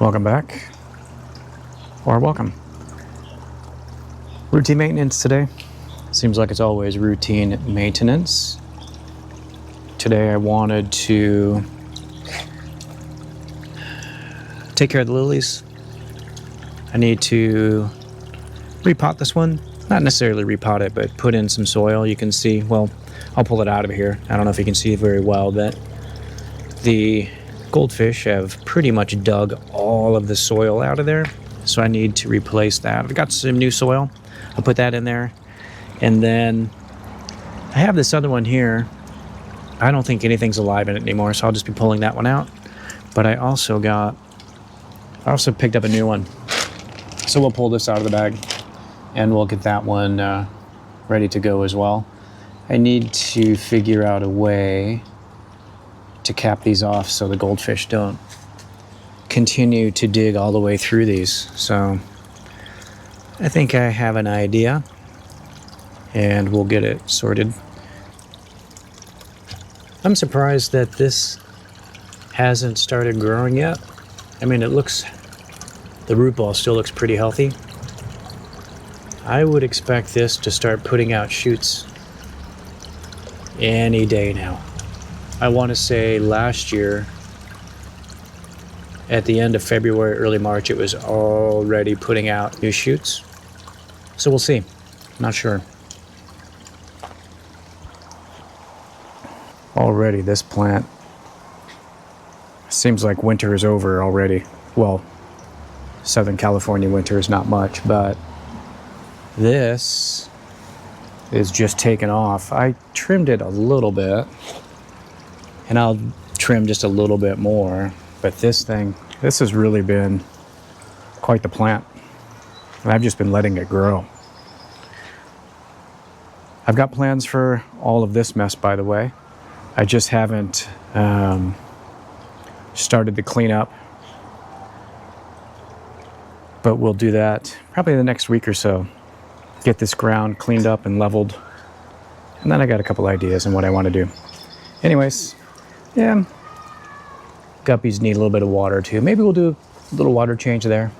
Welcome back, or welcome. Routine maintenance today. Seems like it's always routine maintenance. Today I wanted to take care of the lilies. I need to repot this one. Not necessarily repot it, but put in some soil. You can see, well, I'll pull it out of here. I don't know if you can see it very well, but the goldfish have pretty much dug all of the soil out of there. So I need to replace that. I've got some new soil. I'll put that in there. And then I have this other one here. I don't think anything's alive in it anymore, so I'll just be pulling that one out. But I also picked up a new one. So we'll pull this out of the bag and we'll get that one ready to go as well. I need to figure out a way to cap these off so the goldfish don't continue to dig all the way through these. So I think I have an idea and we'll get it sorted. I'm surprised that this hasn't started growing yet. I mean, the root ball still looks pretty healthy. I would expect this to start putting out shoots any day now. I want to say last year, at the end of February, early March, it was already putting out new shoots. So we'll see. Not sure. Already, this plant seems like winter is over already. Well, Southern California winter is not much, but this is just taken off. I trimmed it a little bit, and I'll trim just a little bit more. But this has really been quite the plant. And I've just been letting it grow. I've got plans for all of this mess, by the way. I just haven't started the cleanup. But we'll do that probably the next week or so. Get this ground cleaned up and leveled. And then I got a couple ideas on what I want to do. Anyways, yeah. Guppies need a little bit of water too. Maybe we'll do a little water change there.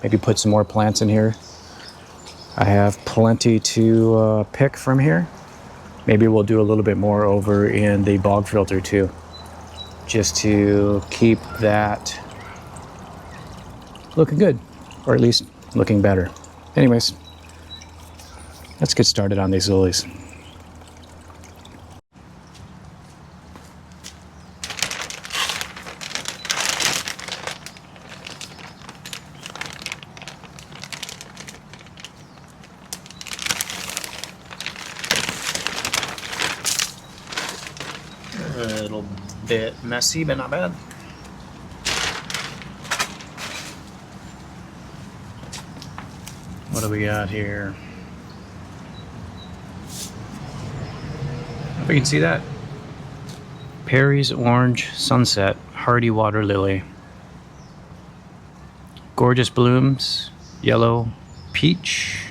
Maybe put some more plants in here. I have plenty to pick from here. Maybe we'll do a little bit more over in the bog filter too. Just to keep that looking good. Or at least looking better. Anyways, let's get started on these lilies. A little bit messy, but not bad. What do we got here? If you can see that. Perry's Orange Sunset Hardy Water Lily. Gorgeous blooms, yellow, peach,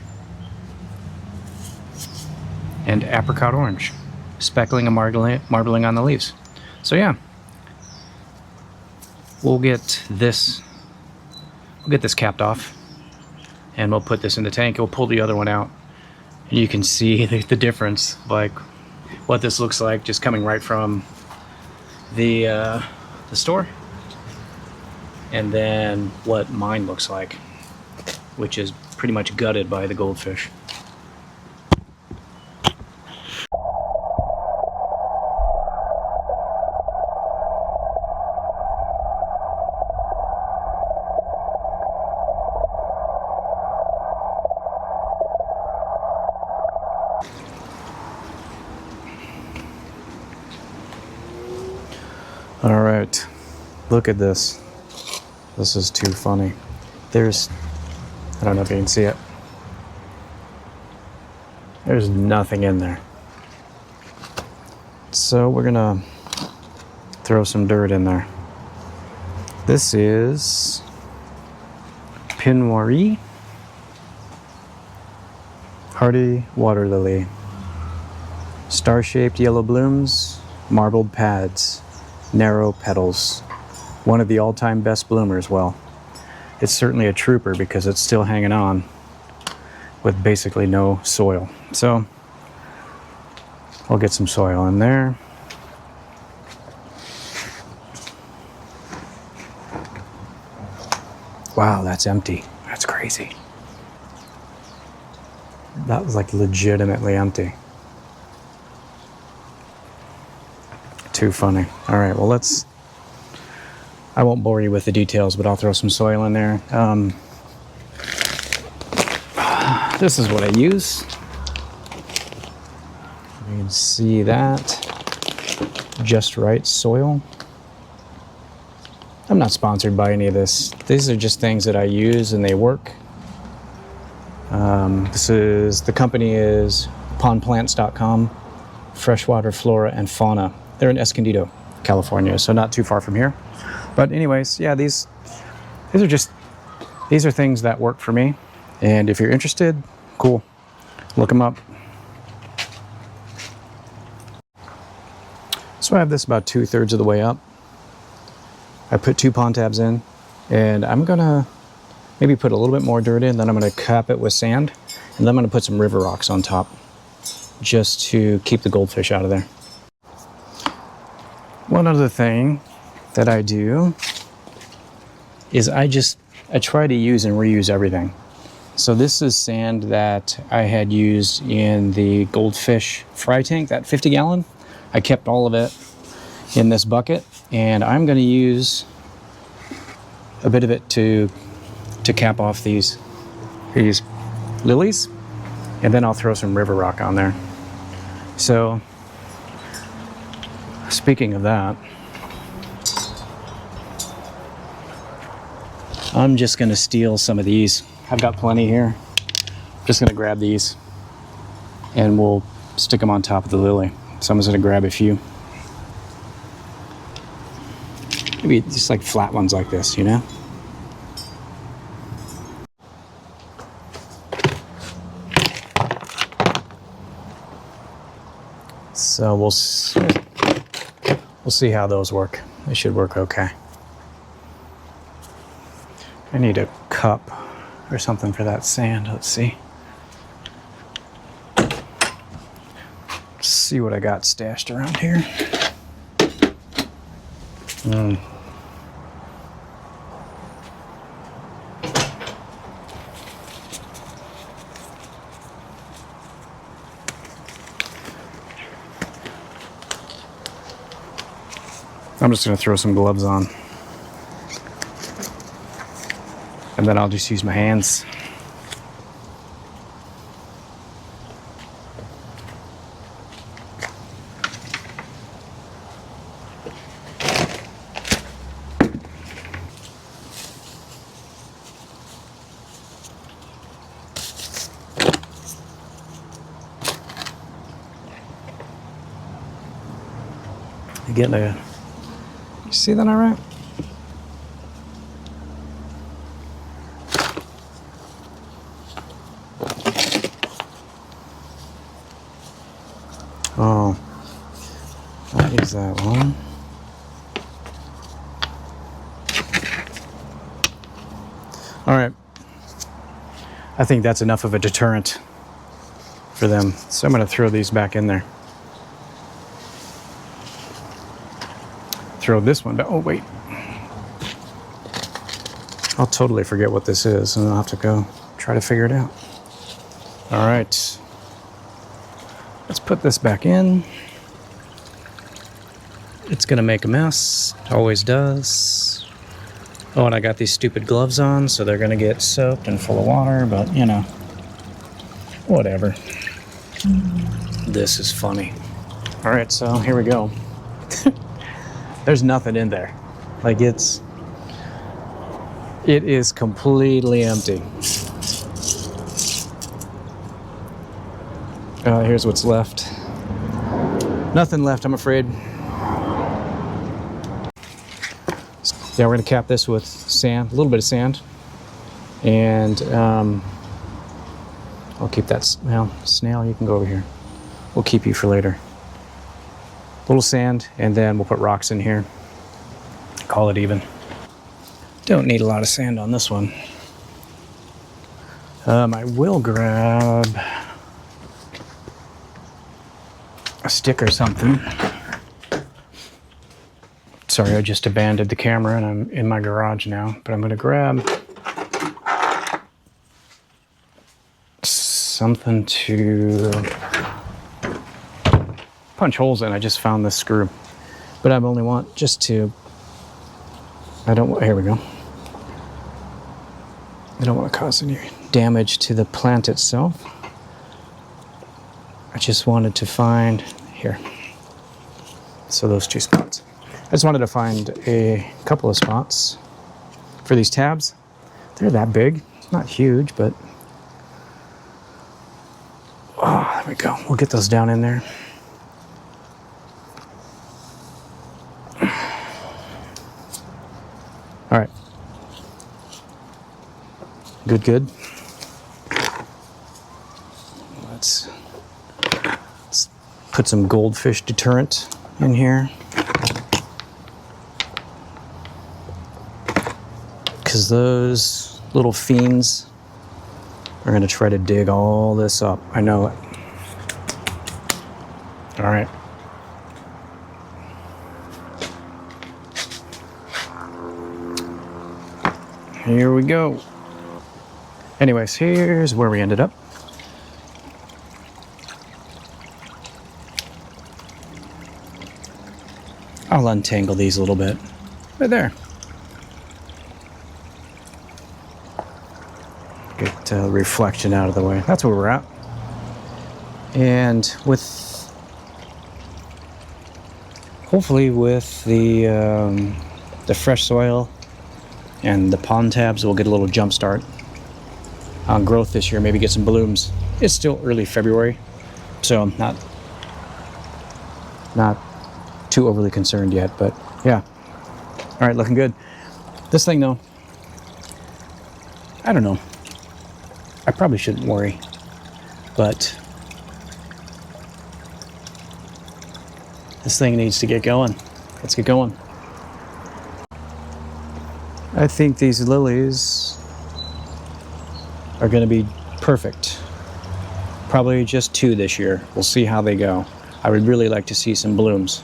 and apricot orange. Speckling and marbling on the leaves. So yeah, we'll get this capped off, and we'll put this in the tank. We'll pull the other one out, and you can see the difference, like what this looks like just coming right from the store, and then what mine looks like, which is pretty much gutted by the goldfish. All right, look at this. This is too funny. I don't know if you can see it. There's nothing in there. So we're gonna throw some dirt in there. This is Pinwari Hardy Water Lily. Star-shaped yellow blooms, marbled pads, narrow petals. One of the all-time best bloomers, well, it's certainly a trooper because it's still hanging on with basically no soil. So I'll get some soil in there. Wow, that's empty. That's crazy. That was like legitimately empty. Too funny. All right, well, I won't bore you with the details, but I'll throw some soil in there. This is what I use. You can see that. Just right soil. I'm not sponsored by any of this. These are just things that I use and they work. The company is pondplants.com, freshwater flora and fauna. They're in Escondido, California, so not too far from here. But anyways, yeah, these are things that work for me. And if you're interested, cool, look them up. So I have this about 2/3 of the way up. I put 2 pond tabs in, and I'm gonna maybe put a little bit more dirt in, then I'm gonna cap it with sand, and then I'm gonna put some river rocks on top just to keep the goldfish out of there. One other thing that I do is I try to use and reuse everything. So this is sand that I had used in the goldfish fry tank, that 50-gallon. I kept all of it in this bucket, and I'm going to use a bit of it to cap off these lilies, and then I'll throw some river rock on there. So speaking of that, I'm just going to steal some of these. I've got plenty here. Just going to grab these and we'll stick them on top of the lily. So I'm just going to grab a few. Maybe just like flat ones like this, you know? So we'll see how those work. They should work okay. I need a cup or something for that sand. Let's see. Let's see what I got stashed around here. I'm just going to throw some gloves on. And then I'll just use my hands. You see that all right? Oh, that is that one. All right. I think that's enough of a deterrent for them. So I'm going to throw these back in there. Throw this one back. Oh, wait. I'll totally forget what this is, and I'll have to go try to figure it out. All right. Let's put this back in. It's gonna make a mess. It always does. Oh, and I got these stupid gloves on, so they're gonna get soaked and full of water, but you know, whatever. This is funny. All right, so here we go. There's nothing in there. Like it is completely empty. Here's what's left. Nothing left, I'm afraid. Yeah, we're gonna cap this with sand, a little bit of sand. And I'll keep that, well, snail, you can go over here. We'll keep you for later. A little sand, and then we'll put rocks in here. Call it even. Don't need a lot of sand on this one. I will grab a stick or something. Sorry, I just abandoned the camera and I'm in my garage now, but I'm going to grab something to punch holes in. I just found this screw, but I only want just to, here we go. I don't want to cause any damage to the plant itself. I just wanted to find, here, so those two spots. I just wanted to find a couple of spots for these tabs. They're that big, not huge, but oh, there we go. We'll get those down in there. All right. Good. Let's put some goldfish deterrent in here. Because those little fiends are going to try to dig all this up. I know it. All right. Here we go. Anyways, here's where we ended up. I'll untangle these a little bit. Right there. Get reflection out of the way. That's where we're at. And hopefully with the fresh soil and the pond tabs, we'll get a little jump start on growth this year, maybe get some blooms. It's still early February, so I'm not too overly concerned yet, but yeah. All right, looking good. This thing though, I don't know. I probably shouldn't worry, but this thing needs to get going. Let's get going. I think these lilies are going to be perfect. Probably just 2 this year. We'll see how they go. I would really like to see some blooms.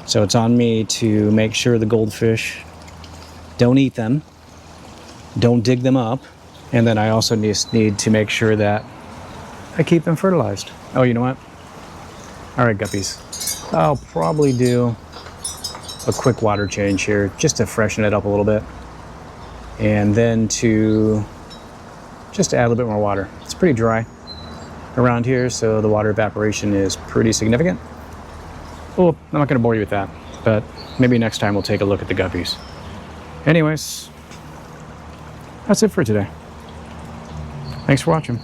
So it's on me to make sure the goldfish don't eat them, don't dig them up, and then I also just need to make sure that I keep them fertilized. Oh, you know what? All right, guppies. I'll probably do a quick water change here just to freshen it up a little bit. And then to just add a little bit more water. It's pretty dry around here, so the water evaporation is pretty significant. Well, I'm not going to bore you with that, but maybe next time we'll take a look at the guppies. Anyways, that's it for today. Thanks for watching.